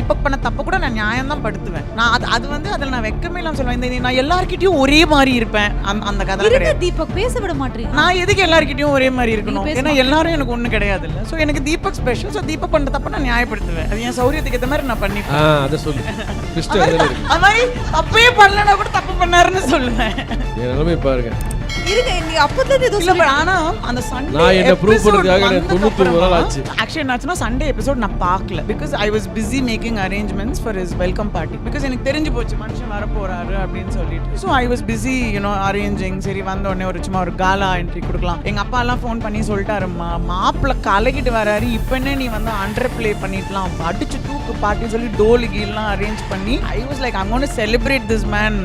தீபக் பண்ண தப்பு கூட நான் நியாயம் தான் படுத்துவேன். நான் அது வந்து அதில் நான் வெக்கமே இல்லாம சொல்லுவேன். நான் எல்லார்கிட்டயும் ஒரே மாதிரி இருப்பேன். அந்த கதை கிடையாது. தீபக் பேச விட மாட்டீங்க. நான் எதுக்கு எல்லார்கிட்டயும் ஒரே மாதிரி இருக்கணும்? ஏன்னா எல்லாரும் எனக்கு ஒண்ணு கிடையாது இல்ல. சோ எனக்கு தீபக் ஸ்பெஷல். சோ தீபக் பண்ண தப்பு நான் நியாயப்படுத்துவேன். அது என் சௌரியத்துக்கு ஏத்த மாதிரி நான் பண்ணிப்பேன். அத சொல்லு. அது மாதிரி தப்பே பண்ணலனா கூட தப்பு பண்ணாருன்னு சொல்லுவேன். நிலைமை பாருங்க. இருங்க நீ அப்பத்துல ஏதோ சொல்ல. ஆனா அந்த சண்டே நான் என்ன ப்ரூவ் பண்றதுக்காக 91 நாள் ஆச்சு. ஆக்சுவலி என்னாச்சுன்னா சண்டே எபிசோட் நான் பார்க்கல. Because I was busy making arrangements for his welcome party. Because எனக்கு தெரிஞ்சு போச்சு மனுஷன் வர போறாரு அப்படின்னு சொல்லிட்டு. So I was busy arranging. சரி வந்த உடனே ஒரு சும்மா ஒரு காலா என்ட்ரி கொடுக்கலாம். எங்க அப்பா எல்லாம் ஃபோன் பண்ணி சொல்லிட்டாருமா, மாப்பிள்ள கலக்கிட்டு வராரு, இப்ப என்ன நீ வந்து அண்டர் பிளே பண்ணிடலாம், அடிச்சு தூக்கு பார்ட்டி சொல்லி டோலு கீழ்லாம் அரேஞ்ச் பண்ணி I was like I'm gonna celebrate this man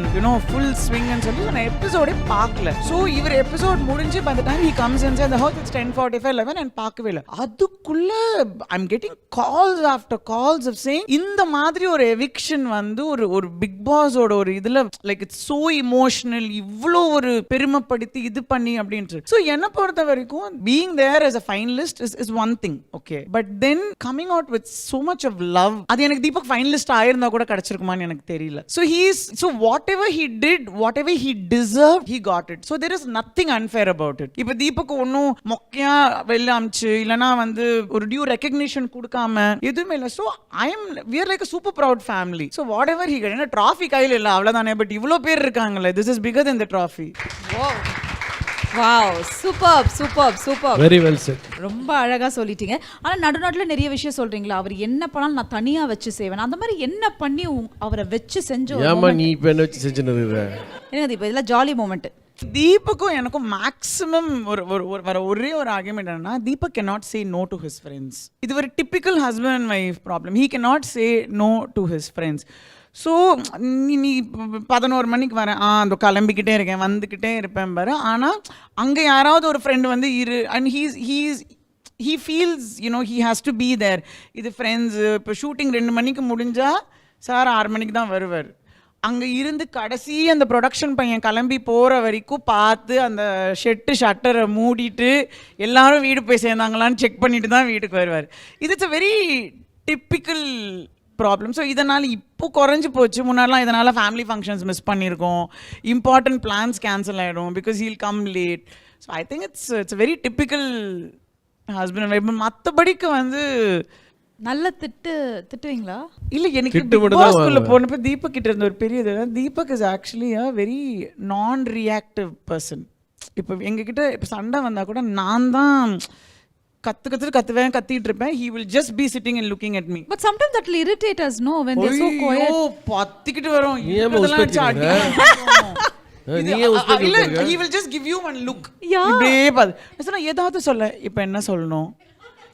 full ஸ்விங்னு சொல்லி நான் எபிசோடே பார்க்கல. ஸோ இவர் எபிசோட் முடிஞ்சு by the time he comes inside the house it's 10:45 11 and பார்க்கவே இல்லை. அதுக்குள்ள I'm getting calls after calls of saying இந்த மாதிரி ஒரு எவிக்ஷன் வந்து ஒரு பிக் பாஸோட ஒரு இதுல லைக் இட்ஸ் so emotional, இவ்வளோ ஒரு பெருமைப்படுத்தி இது பண்ணி அப்படின்ட்டு. ஸோ என்னை பொறுத்த வரைக்கும் being there as a finalist is one thing, okay, but then coming out with so much of love, அது எனக்கு தீபக் ஃபைனலிஸ்ட் ஆயிருந்தா கூட கிடைச்சிருக்குமான்னு எனக்கு தெரியல. So whatever he did, whatever he deserved, he got it. So there is nothing unfair about it. இப்ப தீபக் ஒன்னும் மொக்கையா வெளில அமிச்சு இல்லனா வந்து ஒரு டியூ ரெகக்னிஷன் கொடுக்காம எதுவுமே இல்ல. So we are like a super proud family. So whatever he got, என்ன ட்ராஃபி கையில இல்ல அவ்வளவுதானே, பட் இவ்வளோ பேர் இருக்காங்கல்ல, this is bigger than the trophy. Wow, super. Very well set. ரொம்ப அழகா சொல்லிட்டீங்க. ஆனா நடுநாட்டுல நிறைய விஷயம் சொல்றீங்களா, அவர் என்ன பண்ணாலும் நான் தனியா வச்சு செய்வேன், அந்த மாதிரி என்ன பண்ணி அவரை வச்சு செஞ்சோம்? ஏமா நீ இப்ப என்ன வச்சு செஞ்சுனது? என்னது இப்ப இதெல்லாம் ஜாலி மொமெண்ட். தீபக்கும் எனக்கும் மேக்ஸிமம் ஒரே ஒரு ஆர்குமெண்ட் என்னன்னா, Deepak cannot say no to his friends. இது ஒரு typical husband and wife problem. he cannot say no to his friends. So நீ 11 மணிக்கு வரேன், அந்த கிளம்பிக்கிட்டே இருக்கேன், வந்துக்கிட்டே இருப்பேன் பாரு. ஆனால் அங்கே யாராவது ஒரு ஃப்ரெண்டு வந்து இரு and he feels he has to be there. இது ஃப்ரெண்ட்ஸு. இப்போ ஷூட்டிங் 2 மணிக்கு முடிஞ்சால் சார் 6 மணிக்கு தான் வருவார். அங்கே இருந்து கடைசி அந்த ப்ரொடக்ஷன் பையன் கிளம்பி போகிற வரைக்கும் பார்த்து அந்த ஷட்டரை மூடிட்டு எல்லாரும் வீடு போய் சேர்ந்தாங்களான்னு செக் பண்ணிட்டு தான் வீட்டுக்கு வருவார். It's a very typical problem. So இதனால் இப்போ குறைஞ்சி போச்சு. முன்னாடிலாம் இதனால் ஃபேமிலி ஃபங்க்ஷன்ஸ் மிஸ் பண்ணியிருக்கோம், இம்பார்ட்டன்ட் பிளான்ஸ் கேன்சல் ஆகிடும் because he'll come late. So I think it's very typical husband and wife. மற்றபடிக்கு வந்து நல்ல திட்டுவீங்களா? இல்லை, எனக்கு பிக் பாஸ்க்குள்ள போனப்போ தீபக் கிட்ட இருந்த ஒரு பெரிய இது, Deepak is actually a very நான் ரியாக்டிவ் பர்சன். இப்போ எங்ககிட்ட இப்போ சண்டை வந்தால் கூட நான் தான் கத்திட்டு இருப்பேன். he will just be sitting and looking at me. But sometimes that will irritate us, no, when they're so quiet. பத்திக்கிட்டு வரும். இதெல்லாம் வச்சு அடி. he will just give you one look. இப்படியே பாரு. ஏதாவது சொல்ல, இப்போ என்ன சொல்லணும்,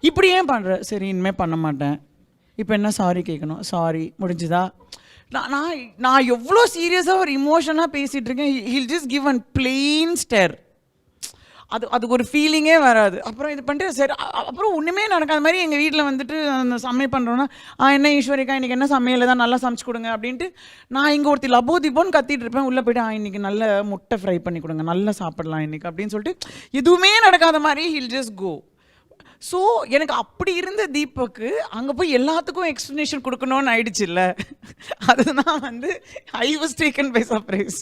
இப்படி ஏன் பண்ற, சரி இனிமே பண்ண மாட்டேன், இப்போ என்ன சாரி கேட்கணும், சாரி முடிஞ்சுதா. நான் எவ்வளோ சீரியஸாக ஒரு இமோஷனாக பேசிகிட்டு இருக்கேன். he'll just give one plain stare. அதுக்கு ஒரு ஃபீலிங்கே வராது. அப்புறம் இது பண்ணிட்டு சரி, அப்புறம் ஒன்றுமே நடக்காத மாதிரி எங்கள் வீட்டில் வந்துட்டு அந்த சமையல் பண்ணுறோன்னா, என்ன ஈஸ்வரிக்கா இன்றைக்கி என்ன சமையல் தான் நல்லா சமைச்சு கொடுங்க அப்படின்ட்டு நான் இங்கே ஒருத்தி லபோ தீபோன்னு கத்திட்டு இருப்பேன். உள்ளே போய்ட்டு இன்றைக்கி நல்ல முட்டை ஃப்ரை பண்ணி கொடுங்க, நல்லா சாப்பிடலாம் இன்றைக்கி அப்படின்னு சொல்லிட்டு எதுவுமே நடக்காத மாதிரி he'll just go. ஸோ எனக்கு அப்படி இருந்த தீபக்கு அங்கே போய் எல்லாத்துக்கும் எக்ஸ்ப்ளனேஷன் கொடுக்கணும்னு ஆயிடுச்சு இல்லை. அதுதான் வந்து I was taken by surprise.